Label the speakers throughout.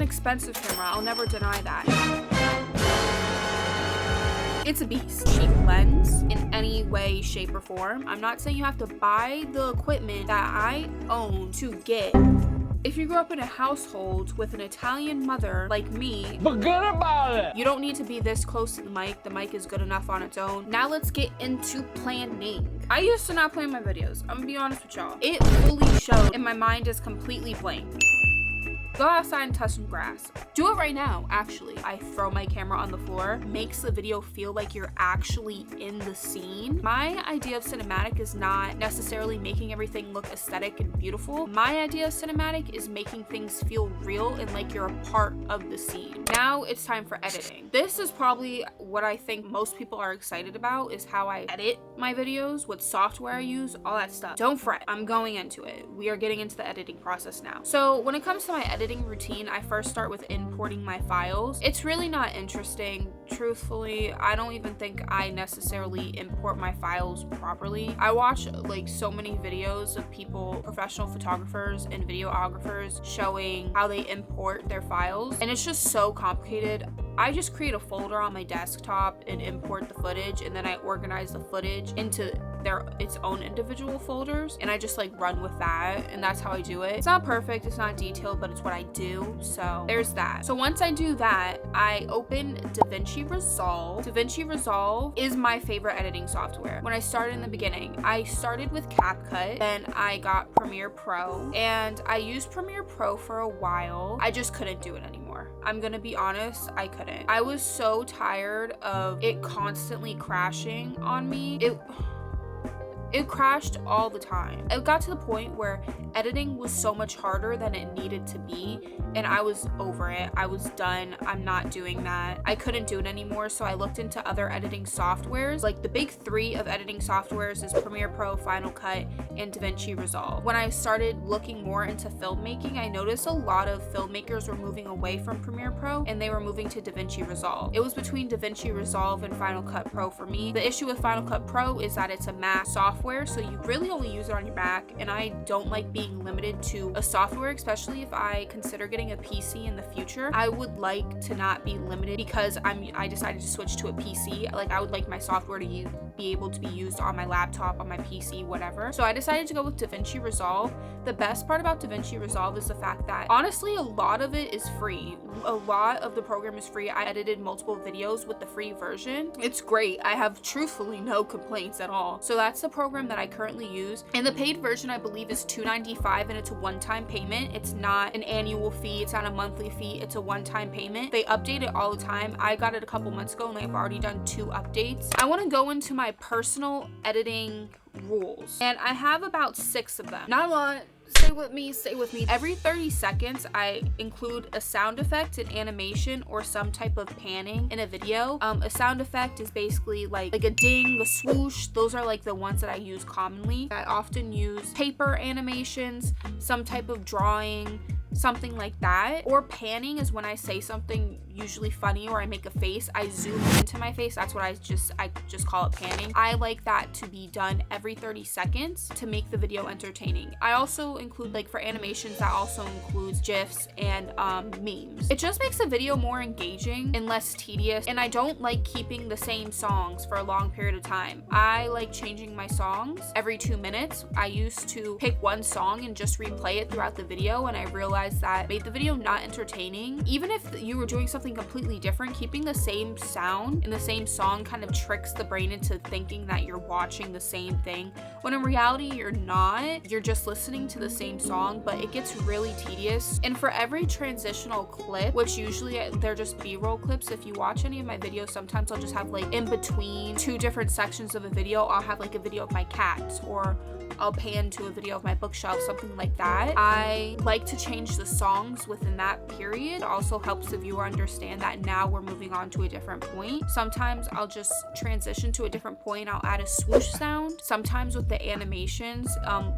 Speaker 1: expensive camera, I'll never deny that. It's a beast. Cheap lens in any way, shape, or form. I'm not saying you have to buy the equipment that I own to get. If you grew up in a household with an Italian mother like me, forget about it. You don't need to be this close to the mic. The mic is good enough on its own. Now let's get into planning. I used to not plan my videos. I'm gonna be honest with y'all. It fully showed and my mind is completely blank. Go outside and touch some grass. Do it right now, actually. I throw my camera on the floor, makes the video feel like you're actually in the scene. My idea of cinematic is not necessarily making everything look aesthetic and beautiful. My idea of cinematic is making things feel real and like you're a part of the scene. Now it's time for editing. This is probably what I think most people are excited about, is how I edit my videos, what software I use, all that stuff. Don't fret, I'm going into it. We are getting into the editing process now. So when it comes to my editing routine, I first start with importing my files. It's really not interesting. Truthfully, I don't even think I necessarily import my files properly. I watch like so many videos of people, professional photographers and videographers, showing how they import their files, and it's just so complicated. I just create a folder on my desktop and import the footage, and then I organize the footage into its own individual folders, and I just like run with that, and that's how I do it. It's not perfect, it's not detailed, but it's what I do, so there's that. So once I do that, I open DaVinci Resolve. DaVinci Resolve is my favorite editing software. When I started in the beginning, I started with CapCut, then I got Premiere Pro, and I used Premiere Pro for a while. I just couldn't do it anymore. I'm gonna be honest, I couldn't. I was so tired of it constantly crashing on me. It crashed all the time. It got to the point where editing was so much harder than it needed to be, and I was over it. I was done. I'm not doing that. I couldn't do it anymore, so I looked into other editing softwares. Like the big three of editing softwares is Premiere Pro, Final Cut, and DaVinci Resolve. When I started looking more into filmmaking, I noticed a lot of filmmakers were moving away from Premiere Pro and they were moving to DaVinci Resolve. It was between DaVinci Resolve and Final Cut Pro for me. The issue with Final Cut Pro is that it's a Mac software, so you really only use it on your Mac, and I don't like being limited to a software, especially if I consider getting a PC in the future. I would like to not be limited because I decided to switch to a PC. Like, I would like my software to be able to be used on my laptop, on my PC, whatever. So I decided to go with DaVinci Resolve. The best part about DaVinci Resolve is the fact that honestly a lot of it is free. A lot of the program is free. I edited multiple videos with the free version. It's great. I have truthfully no complaints at all. So that's the program that I currently use. And the paid version, I believe, is $295, and it's a one-time payment. It's not an annual fee. It's not a monthly fee. It's a one-time payment. They update it all the time. I got it a couple months ago and they've already done 2 updates. I want to go into my personal editing rules, and I have about 6 of them. Not a lot. Stay with me. Every 30 seconds, I include a sound effect, an animation, or some type of panning in a video. A sound effect is basically like a ding, a swoosh. Those are like the ones that I use commonly. I often use paper animations, some type of drawing, something like that. Or panning is when I say something usually funny or I make a face, I zoom into my face. That's what I just call it panning. I like that to be done every 30 seconds to make the video entertaining. I also include, like for animations, that also includes GIFs and memes. It just makes the video more engaging and less tedious, and I don't like keeping the same songs for a long period of time. I like changing my songs every 2 minutes. I used to pick one song and just replay it throughout the video, and I realized that made the video not entertaining. Even if you were doing something completely different, keeping the same sound and the same song kind of tricks the brain into thinking that you're watching the same thing, when in reality you're not. You're just listening to the same song, but it gets really tedious. And for every transitional clip, which usually they're just B-roll clips, if you watch any of my videos, sometimes I'll just have like in between 2 different sections of a video, I'll have like a video of my cats, or I'll pan to a video of my bookshelf, something like that. I like to change the songs within that period. It also helps the viewer understand that now we're moving on to a different point. Sometimes I'll just transition to a different point. I'll add a swoosh sound. Sometimes with the animations,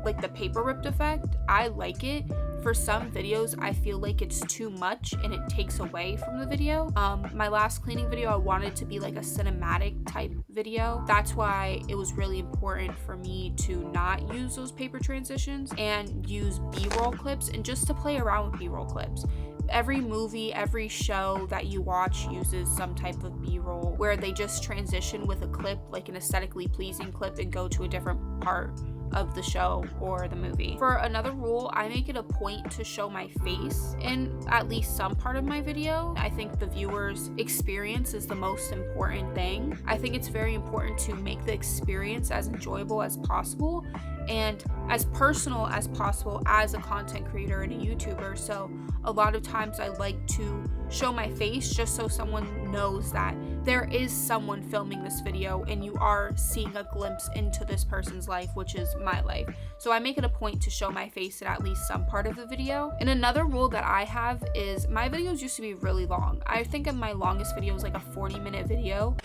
Speaker 1: like the paper ripped effect, I like it. For some videos, I feel like it's too much and it takes away from the video. My last cleaning video, I wanted to be like a cinematic type video. That's why it was really important for me to not use those paper transitions and use B-roll clips, and just to play around with B-roll clips. every movie, every show that you watch uses some type of B-roll where they just transition with a clip, like an aesthetically pleasing clip, and go to a different part of the show or the movie. For another rule, I make it a point to show my face in at least some part of my video. I think the viewer's experience is the most important thing. I think it's very important to make the experience as enjoyable as possible and as personal as possible as a content creator and a YouTuber. So a lot of times I like to show my face just so someone knows that there is someone filming this video and you are seeing a glimpse into this person's life, which is my life. So I make it a point to show my face in at least some part of the video. And another rule that I have is my videos used to be really long. I think my longest video was like a 40-minute video.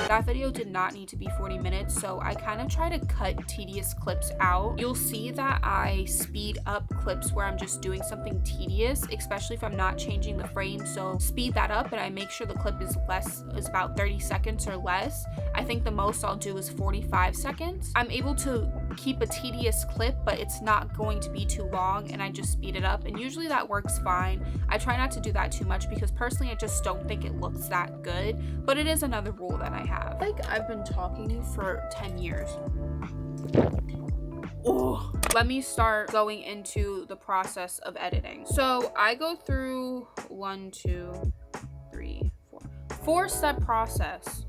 Speaker 1: That video did not need to be 40 minutes, so I kind of try to cut tedious clips out. You'll see that I speed up clips where I'm just doing something tedious, especially if I'm not changing the frame. So speed that up and I make sure the clip is about 30 seconds or less. I think the most I'll do is 45 seconds. I'm able to keep a tedious clip, but it's not going to be too long, and I just speed it up, and usually that works fine. I try not to do that too much because personally I just don't think it looks that good, but it is another rule that I have. Like, I've been talking for 10 years. Oh, let me start going into the process of editing. So I go through 4-step process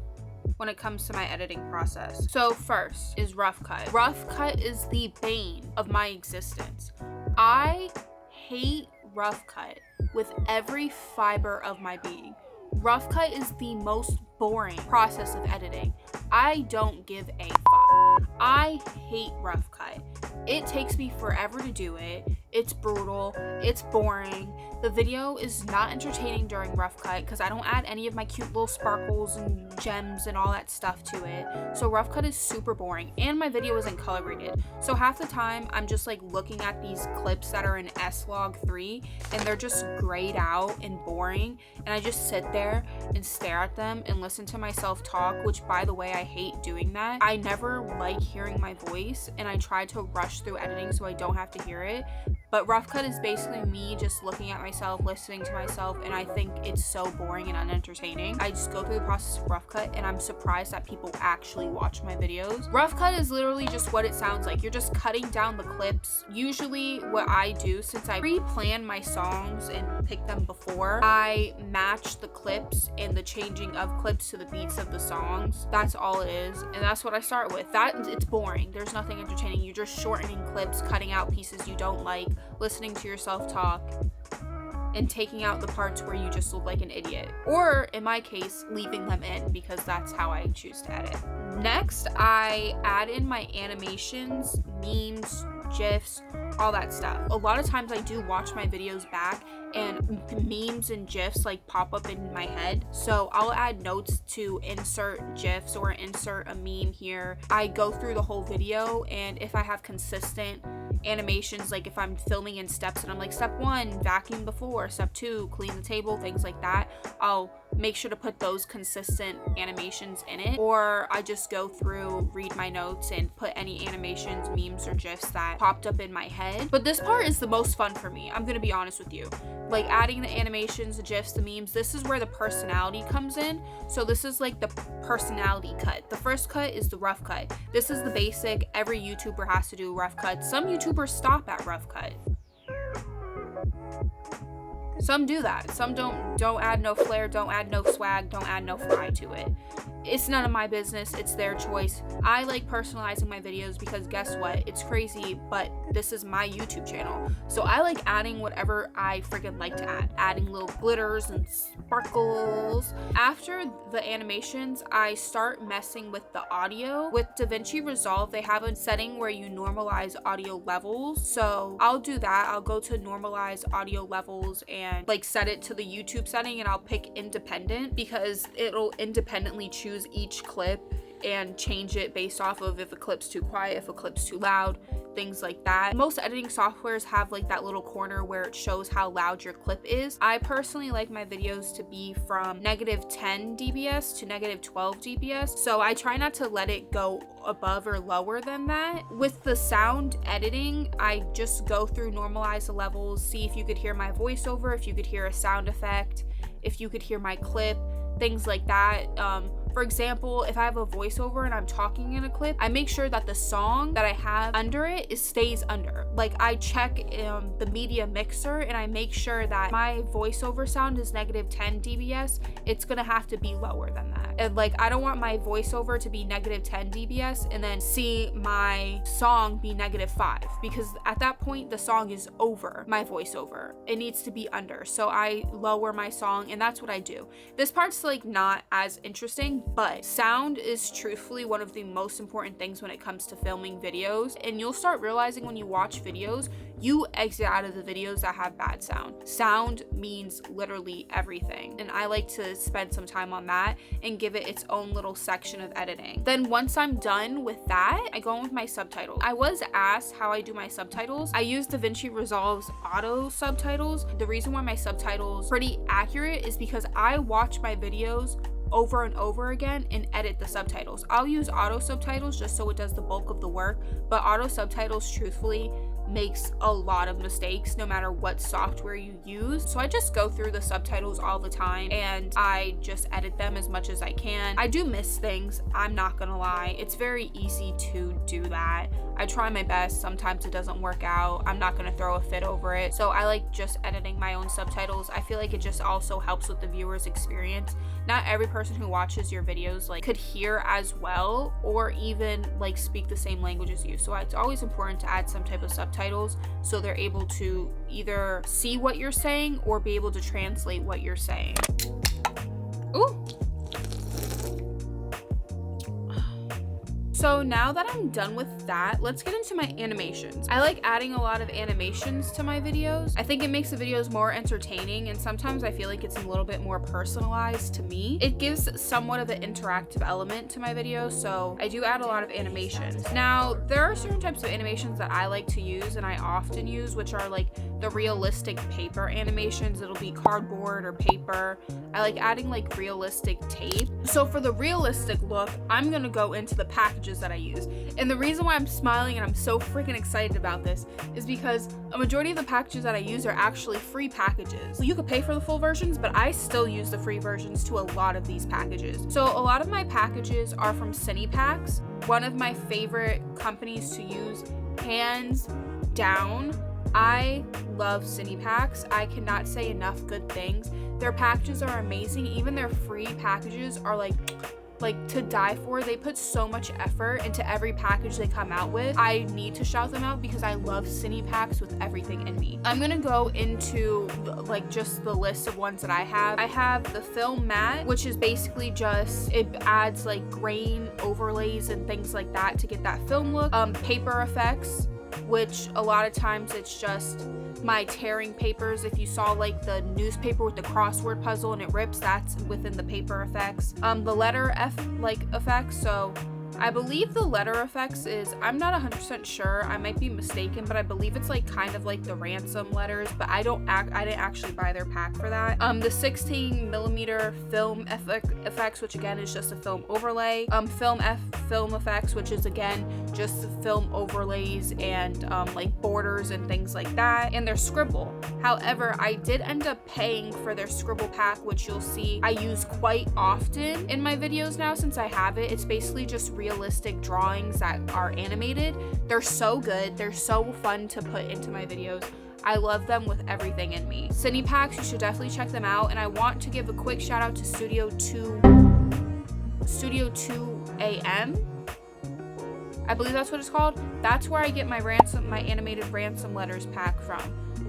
Speaker 1: when it comes to my editing process. So first is rough cut. Rough cut is the bane of my existence. I hate rough cut with every fiber of my being. Rough cut is the most boring process of editing. I don't give a fuck. I hate rough cut. It takes me forever to do it. It's brutal. It's boring. The video is not entertaining during rough cut because I don't add any of my cute little sparkles and gems and all that stuff to it. So rough cut is super boring, and my video isn't color graded. So half the time I'm just like looking at these clips that are in S-Log 3 and they're just grayed out and boring, and I just sit there and stare at them and listen to myself talk, which by the way, I hate doing that. I never like hearing my voice, and I try to rush through editing so I don't have to hear it. But rough cut is basically me just looking at myself, listening to myself, and I think it's so boring and unentertaining. I just go through the process of rough cut, and I'm surprised that people actually watch my videos. Rough cut is literally just what it sounds like. You're just cutting down the clips. Usually what I do, since I pre-plan my songs and pick them before, I match the clips and the changing of clips to the beats of the songs. That's all it is, and that's what I start with. It's boring. There's nothing entertaining. You're just shortening clips, cutting out pieces you don't like, listening to yourself talk, and taking out the parts where you just look like an idiot. Or in my case, leaving them in because that's how I choose to edit. Next, I add in my animations, memes, GIFs, all that stuff. A lot of times I do watch my videos back and memes and GIFs like pop up in my head. So I'll add notes to insert GIFs or insert a meme here. I go through the whole video, and if I have consistent animations, like if I'm filming in steps and I'm like, step 1, vacuum the floor, step 2, clean the table, things like that, I'll make sure to put those consistent animations in it. Or I just go through, read my notes, and put any animations, memes, or GIFs that popped up in my head. But this part is the most fun for me, I'm gonna be honest with you. Like adding the animations, the GIFs, the memes, this is where the personality comes in. So this is like the personality cut. The first cut is the rough cut. This is the basic, every YouTuber has to do rough cut. Some YouTubers stop at rough cut. Some do that. Some don't add no flair, don't add no swag, don't add no fly to it. It's none of my business. It's their choice. I like personalizing my videos because guess what? It's crazy, but this is my YouTube channel. So I like adding whatever I freaking like to add. Adding little glitters and sparkles. After the animations, I start messing with the audio. With DaVinci Resolve, they have a setting where you normalize audio levels. So I'll do that. I'll go to normalize audio levels and like set it to the YouTube setting, and I'll pick independent because it'll independently choose each clip and change it based off of if a clip's too quiet, if a clip's too loud, things like that. Most editing softwares have like that little corner where it shows how loud your clip is. I personally like my videos to be from -10 dBs to -12 dBs, so I try not to let it go above or lower than that. With the sound editing, I just go through, normalize the levels, see if you could hear my voiceover, if you could hear a sound effect, if you could hear my clip, things like that. For example, if I have a voiceover and I'm talking in a clip, I make sure that the song that I have under it stays under. Like, I check the media mixer and I make sure that my voiceover sound is -10 dBs. It's gonna have to be lower than that. And like, I don't want my voiceover to be -10 dBs and then see my song be -5, because at that point the song is over my voiceover. It needs to be under. So I lower my song, and that's what I do. This part's like not as interesting, but sound is truthfully one of the most important things when it comes to filming videos. And you'll start realizing when you watch videos, you exit out of the videos that have bad sound. Sound means literally everything, and I like to spend some time on that and give it its own little section of editing. Then once I'm done with that, I go in with my subtitles. I was asked how I do my subtitles. I use DaVinci Resolve's auto subtitles. The reason why my subtitles are pretty accurate is because I watch my videos over and over again and edit the subtitles. I'll use auto subtitles just so it does the bulk of the work, but auto subtitles truthfully makes a lot of mistakes no matter what software you use. So I just go through the subtitles all the time and I just edit them as much as I can. I do miss things, I'm not gonna lie. It's very easy to do that. I try my best, sometimes it doesn't work out. I'm not gonna throw a fit over it. So I like just editing my own subtitles. I feel like it just also helps with the viewer's experience. Not every person who watches your videos like could hear as well or even like speak the same language as you. So it's always important to add some type of subtitles so they're able to either see what you're saying or be able to translate what you're saying. Ooh. So now that I'm done with that, let's get into my animations. I like adding a lot of animations to my videos. I think it makes the videos more entertaining, and sometimes I feel like it's a little bit more personalized to me. It gives somewhat of an interactive element to my videos, so I do add a lot of animations. Now, there are certain types of animations that I like to use and I often use, which are like the realistic paper animations. It'll be cardboard or paper. I like adding like realistic tape. So for the realistic look, I'm gonna go into the packages that I use. And the reason why I'm smiling and I'm so freaking excited about this is because a majority of the packages that I use are actually free packages. You could pay for the full versions, but I still use the free versions to a lot of these packages. So a lot of my packages are from Cinepacks, one of my favorite companies to use, hands down. I love Cinepacks. I cannot say enough good things. Their packages are amazing. Even their free packages are like to die for. They put so much effort into every package they come out with. I need to shout them out because I love Cinepacks with everything in me. I'm gonna go into like just the list of ones that I have. I have the film matte, which is basically just, it adds like grain overlays and things like that to get that film look. Paper effects, which a lot of times it's just my tearing papers. If you saw like the newspaper with the crossword puzzle and it rips, that's within the paper effects. The letter effects, so I believe the letter effects is, I'm not 100% sure, I might be mistaken, but I believe it's like kind of like the Ransom letters, but I didn't actually buy their pack for that. The 16mm film effects, which again is just a film overlay. Film effects, which is again just the film overlays and like borders and things like that, and their Scribble. However, I did end up paying for their Scribble pack, which you'll see I use quite often in my videos now since I have it. It's basically just realistic drawings that are animated. They're so good. They're so fun to put into my videos. I love them with everything in me. Cinepacks, you should definitely check them out. And I want to give a quick shout out to Studio 2 AM. I believe that's what it's called. That's where I get my animated Ransom letters pack from.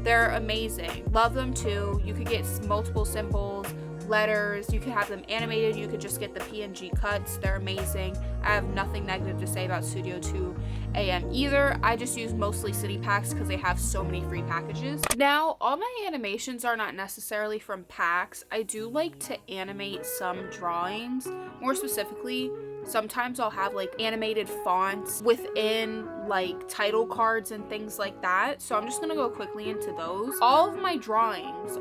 Speaker 1: They're amazing. Love them too. You could get multiple symbols, letters, you could have them animated, you could just get the PNG cuts. They're amazing. I have nothing negative to say about Studio 2 AM either. I just use mostly Cinepacks because they have so many free packages. Now, all my animations are not necessarily from packs. I do like to animate some drawings, more specifically sometimes I'll have like animated fonts within like title cards and things like that. So I'm just gonna go quickly into those. All of my drawings,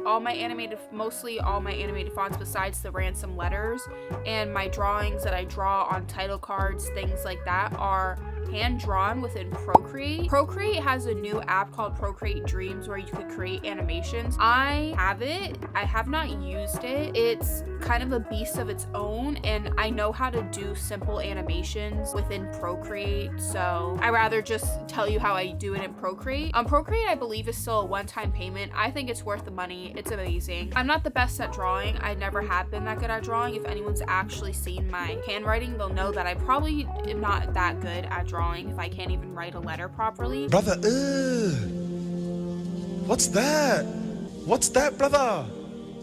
Speaker 1: mostly all my animated fonts besides the Ransom letters, and my drawings that I draw on title cards, things like that, are hand drawn within Procreate. Procreate has a new app called Procreate Dreams where you could create animations. I have it. I have not used it. It's kind of a beast of its own, and I know how to do simple animations within Procreate, so I rather just tell you how I do it in Procreate. Procreate, I believe, is still a one-time payment. I think it's worth the money. It's amazing. I'm not the best at drawing. I never have been that good at drawing. If anyone's actually seen my handwriting, they'll know that I probably am not that good at drawing if I can't even write a letter properly.
Speaker 2: Brother, what's that? What's that, brother?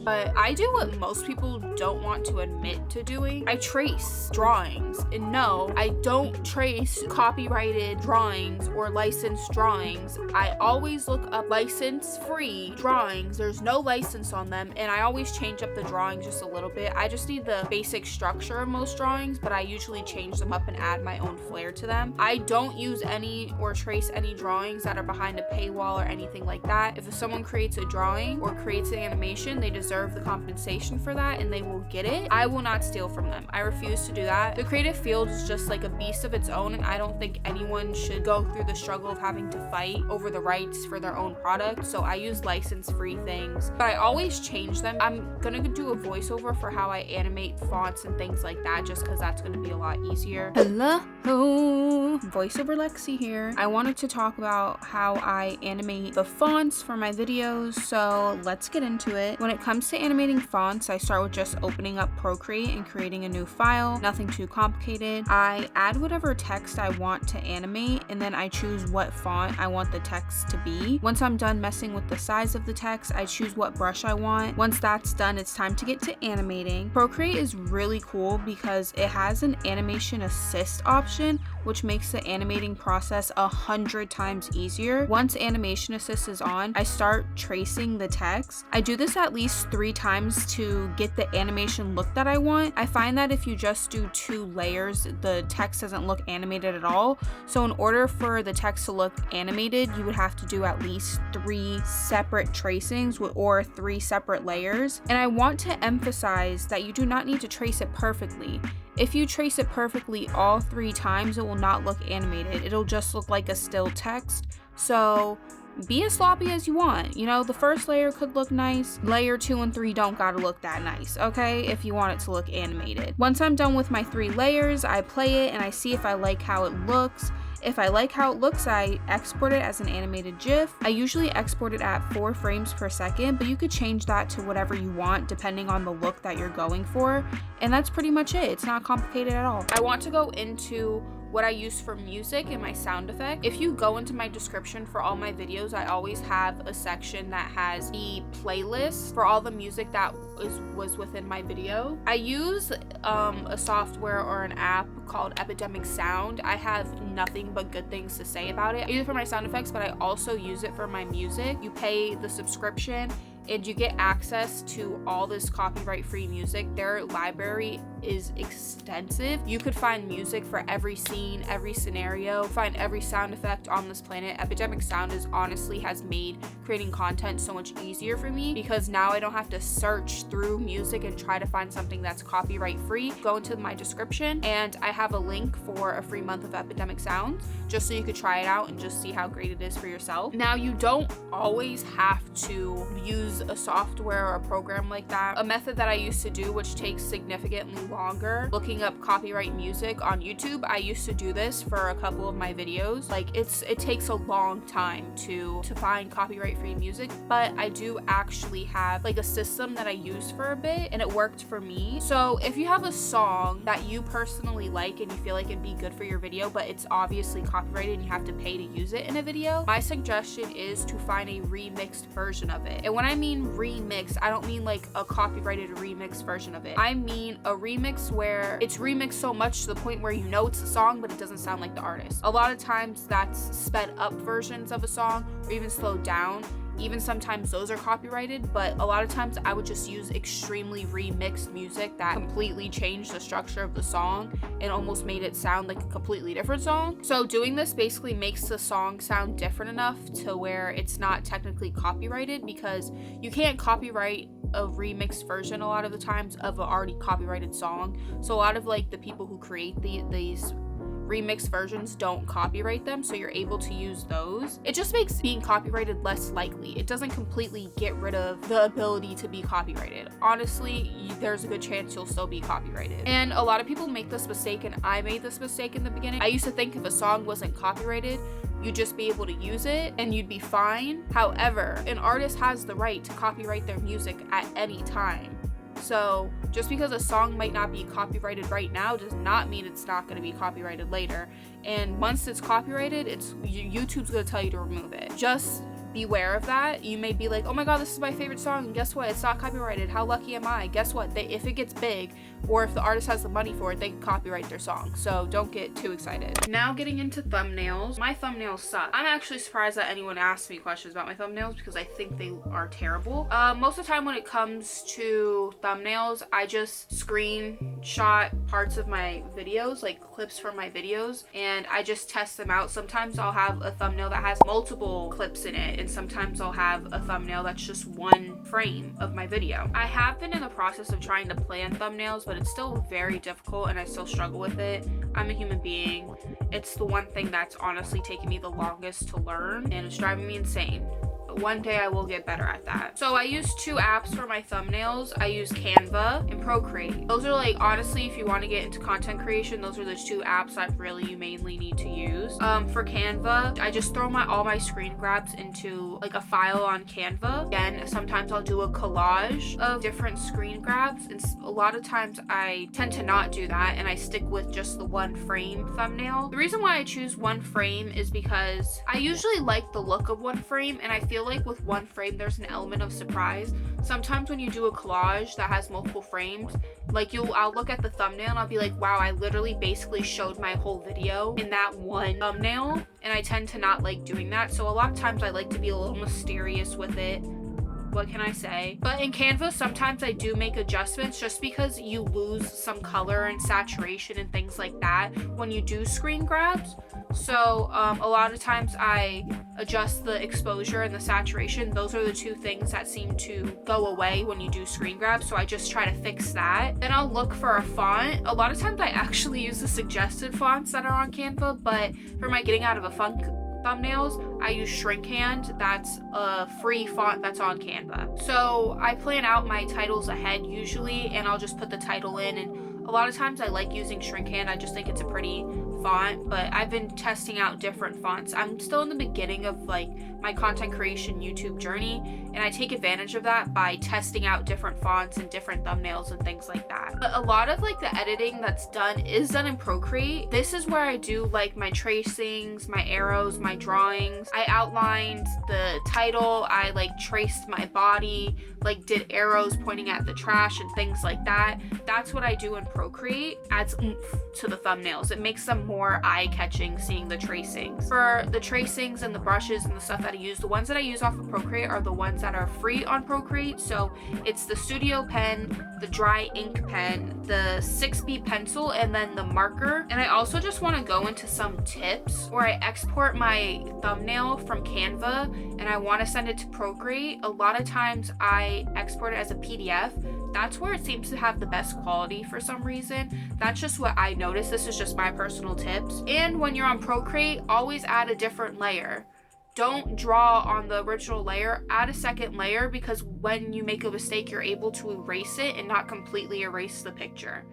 Speaker 1: But I do what most people don't want to admit to doing. I trace drawings. And no, I don't trace copyrighted drawings or licensed drawings. I always look up license-free drawings. There's no license on them, and I always change up the drawings just a little bit. I just need the basic structure of most drawings, but I usually change them up and add my own flair to them. I don't use any or trace any drawings that are behind a paywall or anything like that. If someone creates a drawing or creates an animation, they deserve the compensation for that and they will get it. I will not steal from them. I refuse to do that. The creative field is just like a beast of its own, and I don't think anyone should go through the struggle of having to fight over the rights for their own product. So I use license-free things, but I always change them. I'm gonna do a voiceover for how I animate fonts and things like that, just because that's gonna be a lot easier. Hello, voiceover Lexi here. I wanted to talk about how I animate the fonts for my videos, so let's get into it. When it comes to animating fonts, I start with just opening up Procreate and creating a new file. Nothing too complicated. I add whatever text I want to animate, and then I choose what font I want the text to be. Once I'm done messing with the size of the text, I choose what brush I want. Once that's done, it's time to get to animating. Procreate is really cool because it has an animation assist option, which makes the animating process 100 times easier. Once animation assist is on, I start tracing the text. I do this at least 3 times to get the animation look that I want. I find that if you just do 2 layers, the text doesn't look animated at all. So in order for the text to look animated, you would have to do at least 3 separate tracings or 3 separate layers. And I want to emphasize that you do not need to trace it perfectly. If you trace it perfectly all 3 times, it will not look animated. It'll just look like a still text. So be as sloppy as you want. You know, the first layer could look nice. Layer 2 and 3 don't gotta look that nice, okay? If you want it to look animated. Once I'm done with my 3 layers, I play it and I see if I like how it looks. If I like how it looks, I export it as an animated GIF. I usually export it at 4 frames per second, but you could change that to whatever you want depending on the look that you're going for. And that's pretty much it. It's not complicated at all. I want to go into what I use for music and my sound effect. If you go into my description for all my videos, I always have a section that has the playlist for all the music that was within my video. I use a software or an app called Epidemic Sound. I have nothing but good things to say about it. I use it for my sound effects, but I also use it for my music. You pay the subscription and you get access to all this copyright-free music. Their library is extensive. You could find music for every scene, every scenario, find every sound effect on this planet. Epidemic Sound has made creating content so much easier for me because now I don't have to search through music and try to find something that's copyright-free. Go into my description and I have a link for a free month of Epidemic Sound just so you could try it out and just see how great it is for yourself. Now, you don't always have to use a software or a program like that. A method that I used to do, which takes significantly longer, looking up copyright music on YouTube. I used to do this for a couple of my videos. Like it takes a long time to find copyright free music, but I do actually have like a system that I used for a bit and it worked for me. So if you have a song that you personally like and you feel like it'd be good for your video, but it's obviously copyrighted and you have to pay to use it in a video, my suggestion is to find a remixed version of it. And when I mean remix, I don't mean like a copyrighted remix version of it. I mean a remix where it's remixed so much to the point where you know it's a song but it doesn't sound like the artist. A lot of times that's sped up versions of a song or even slowed down. even sometimes those are copyrighted, but a lot of times I would just use extremely remixed music that completely changed the structure of the song and almost made it sound like a completely different song. So doing this basically makes the song sound different enough to where it's not technically copyrighted, because you can't copyright a remixed version a lot of the times of an already copyrighted song. So a lot of like the people who create these remixed versions don't copyright them, so you're able to use those. It just makes being copyrighted less likely. It doesn't completely get rid of the ability to be copyrighted. Honestly, there's a good chance you'll still be copyrighted. And a lot of people make this mistake, and I made this mistake in the beginning. I used to think if a song wasn't copyrighted, you'd just be able to use it and you'd be fine. However, an artist has the right to copyright their music at any time. So just because a song might not be copyrighted right now does not mean it's not going to be copyrighted later. And once it's copyrighted, YouTube's going to tell you to remove it. Just beware of that. You may be like, oh my god, this is my favorite song, and guess what, it's not copyrighted. How lucky am I? Guess what, if it gets big, or if the artist has the money for it, they can copyright their song. So don't get too excited. Now getting into thumbnails. My thumbnails suck. I'm actually surprised that anyone asks me questions about my thumbnails, because I think they are terrible. Most of the time when it comes to thumbnails, I just screenshot parts of my videos, like clips from my videos, and I just test them out. Sometimes I'll have a thumbnail that has multiple clips in it, and sometimes I'll have a thumbnail that's just one frame of my video. I have been in the process of trying to plan thumbnails, but it's still very difficult and I still struggle with it. I'm a human being. It's the one thing that's honestly taken me the longest to learn, and it's driving me insane. One day I will get better at that. So I use two apps for my thumbnails. I use Canva and Procreate. Those are like, honestly, if you want to get into content creation, those are the two apps that really you mainly need to use. For Canva, I just throw all my screen grabs into like a file on Canva. Again, sometimes I'll do a collage of different screen grabs, and a lot of times I tend to not do that and I stick with just the one frame thumbnail. The reason why I choose one frame is because I usually like the look of one frame, and I feel like with one frame there's an element of surprise. Sometimes when you do a collage that has multiple frames, like I'll look at the thumbnail and I'll be like, wow, I literally basically showed my whole video in that one thumbnail, and I tend to not like doing that. So a lot of times I like to be a little mysterious with it. What can I say? But in Canva, sometimes I do make adjustments just because you lose some color and saturation and things like that when you do screen grabs. So a lot of times I adjust the exposure and the saturation. Those are the two things that seem to go away when you do screen grabs. So I just try to fix that. Then I'll look for a font. A lot of times I actually use the suggested fonts that are on Canva, but for my getting out of a funk thumbnails, I use Shrinkhand. That's a free font that's on Canva. So I plan out my titles ahead usually, and I'll just put the title in, and a lot of times I like using Shrinkhand. I just think it's a pretty font, but I've been testing out different fonts. I'm still in the beginning of like my content creation YouTube journey, and I take advantage of that by testing out different fonts and different thumbnails and things like that. But a lot of like the editing that's done is done in Procreate. This is where I do like my tracings, my arrows, my drawings. I outlined the title, I like traced my body, like did arrows pointing at the trash and things like that. That's what I do in Procreate. Adds oomph to the thumbnails. It makes them more eye-catching seeing the tracings. For the tracings and the brushes and the stuff that I use, the ones that I use off of Procreate are the ones that are free on Procreate. So it's the Studio Pen, the dry ink pen, the 6B pencil, and then the marker. And I also just want to go into some tips where I export my thumbnail from Canva and I want to send it to Procreate. A lot of times I export it as a PDF. That's where it seems to have the best quality for some reason. That's just what I noticed. This is just my personal tips. And when you're on Procreate, always add a different layer. Don't draw on the original layer, add a second layer, because when you make a mistake, you're able to erase it and not completely erase the picture.